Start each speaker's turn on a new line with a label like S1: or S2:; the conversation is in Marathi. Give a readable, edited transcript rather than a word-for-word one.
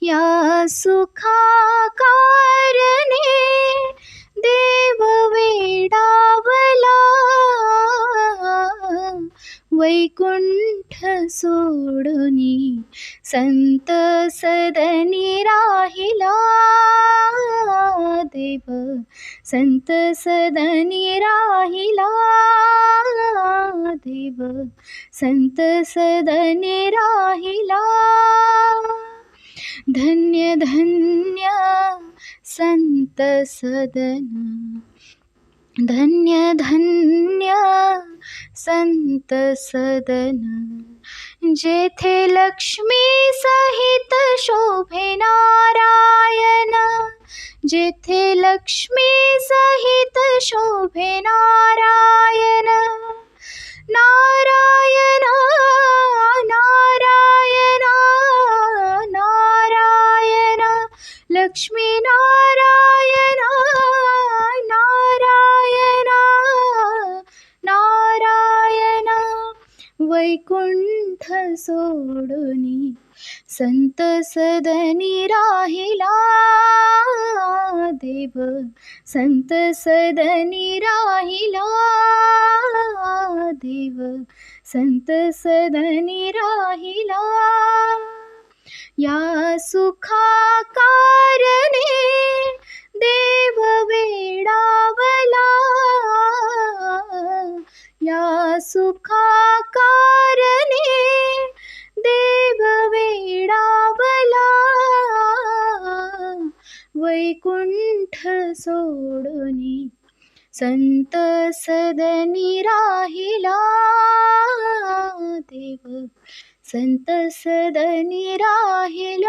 S1: या सुखा कारणे देव वेडावला, वैकुंठ सोडुनी संत सदनी राहिला, देव संत सदनी राहिला, देव संत सदनी राहिला. धन्य धन्य संत सदन, धन्य धन्य संत सदन, जेथे लक्ष्मी सहित शोभे नारायण, जेथे लक्ष्मी सहित शोभे नारायण, नारायण नारायण नारायण, लक्ष्मी नारायण नारायण नारायण, वैकुंठ सोडुनी संत सदनी राहिला, देव संत सदनी राहिला, देव संत सदनी राहिला. या सुखा कारणे देव वेडावला, या सुखा कारणे देव वेडावला, वैकुंठ सोडुनी संत सदनी राहिला, देव संत सदनी राहिला.